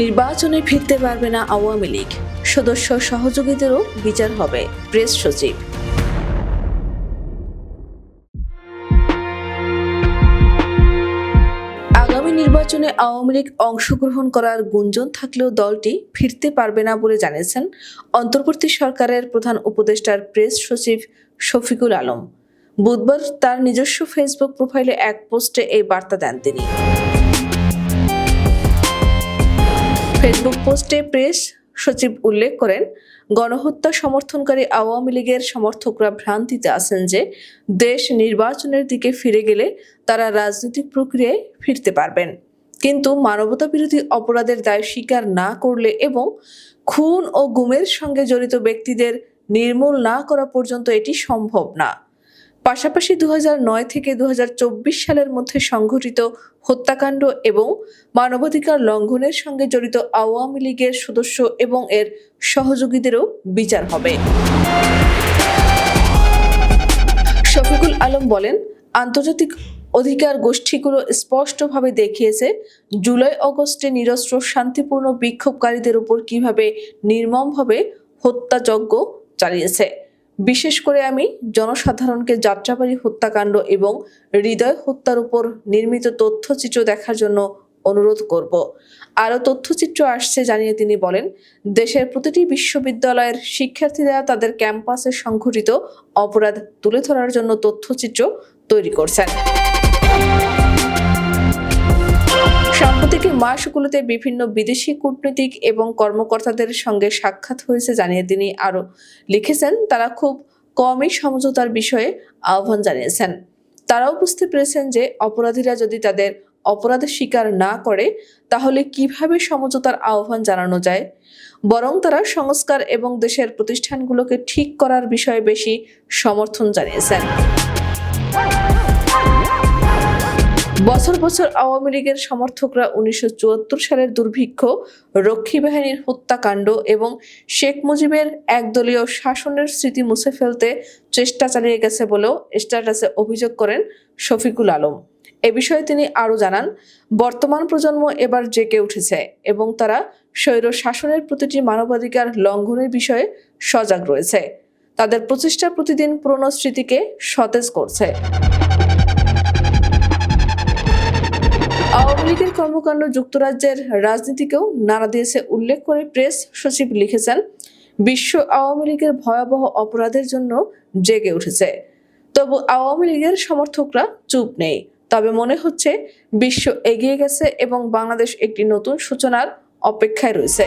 নির্বাচনে ফিরতে পারবে না আওয়ামী লীগ, সদস্য সহযোগীদেরও বিচার হবে, প্রেস সচিব। আগামী নির্বাচনে আওয়ামী লীগ অংশগ্রহণ করার গুঞ্জন থাকলেও দলটি ফিরতে পারবে না বলে জানিয়েছেন অন্তর্বর্তী সরকারের প্রধান উপদেষ্টার প্রেস সচিব শফিকুল আলম। বুধবার তার নিজস্ব ফেসবুক প্রোফাইলে এক পোস্টে এই বার্তা দেন তিনি। ফেসবুক পোস্টে প্রেস সচিব উল্লেখ করেন, গণহত্যা সমর্থনকারী আওয়ামী লীগের সমর্থকরা ভ্রান্তিতে আছেন যে দেশ নির্বাচনের দিকে ফিরে গেলে তারা রাজনৈতিক প্রক্রিয়ায় ফিরতে পারবেন, কিন্তু মানবতাবিরোধী অপরাধের দায় স্বীকার না করলে এবং খুন ও গুমের সঙ্গে জড়িত ব্যক্তিদের নির্মূল না করা পর্যন্ত এটি সম্ভব না। পাশাপাশি 2009 থেকে 2024 সালের মধ্যে সংঘটিত হত্যাকাণ্ড এবং মানবাধিকার লঙ্ঘনের সঙ্গে জড়িত আওয়ামী লীগের সদস্য এবং এর সহযোগীদেরও বিচার হবে। শফিকুল আলম বলেন, আন্তর্জাতিক অধিকার গোষ্ঠীগুলো স্পষ্টভাবে দেখিয়েছে জুলাই আগস্টে নিরস্ত্র শান্তিপূর্ণ বিক্ষোভকারীদের উপর কিভাবে নির্মমভাবে হত্যাযজ্ঞ চালিয়েছে। বিশেষ করে আমি জনসাধারণকে যাত্রাবাড়ী হত্যাকাণ্ড এবং হৃদয় হত্যার উপর নির্মিত তথ্যচিত্র দেখার জন্য অনুরোধ করব। আরও তথ্যচিত্র আসছে জানিয়ে তিনি বলেন, দেশের প্রতিটি বিশ্ববিদ্যালয়ের শিক্ষার্থীরা তাদের ক্যাম্পাসে সংঘটিত অপরাধ তুলে ধরার জন্য তথ্যচিত্র তৈরি করছেন। সাম্প্রতিক মাসগুলোতে বিভিন্ন বিদেশি কূটনীতিক এবং কর্মকর্তাদের সঙ্গে সাক্ষাৎ হয়েছে জানিয়ে তিনি আরও লিখেছেন, তারা খুব কমই সমঝোতার বিষয়ে আহ্বান জানিয়েছেন। তারাও বুঝতে পেরেছেন যে অপরাধীরা যদি তাদের অপরাধ স্বীকার না করে তাহলে কিভাবে সমঝোতার আহ্বান জানানো যায়, বরং তারা সংস্কার এবং দেশের প্রতিষ্ঠানগুলোকে ঠিক করার বিষয়ে বেশি সমর্থন জানিয়েছেন। বছর বছর আওয়ামী লীগের সমর্থকরা 1974 সালের দুর্ভিক্ষ, রক্ষী বাহিনীর হত্যাকাণ্ড এবং শেখ মুজিবের একদলীয় শাসনের স্মৃতি মুছে ফেলতে চেষ্টা চালিয়ে গেছে বলেও স্ট্যাটাসে অভিযোগ করেন শফিকুল আলম। এ বিষয়ে তিনি আরও জানান, বর্তমান প্রজন্ম এবার জেগে উঠেছে এবং তারা স্বৈর শাসনের প্রতিটি মানবাধিকার লঙ্ঘনের বিষয়ে সজাগ রয়েছে। তাদের প্রচেষ্টা প্রতিদিন পুরনো স্মৃতিকে সতেজ করছে। আওয়ামী লীগের কর্মকাণ্ড যুক্তরাজ্যের রাজনীতিকেও নাড়া দিয়েছে উল্লেখ করে প্রেস সচিব লিখেছেন, বিশ্ব আওয়ামী লীগের ভয়াবহ অপরাধের জন্য জেগে উঠেছে। তবু আওয়ামী লীগের সমর্থকরা চুপ নেই। তবে মনে হচ্ছে বিশ্ব এগিয়ে গেছে এবং বাংলাদেশ একটি নতুন সূচনার অপেক্ষায় রয়েছে।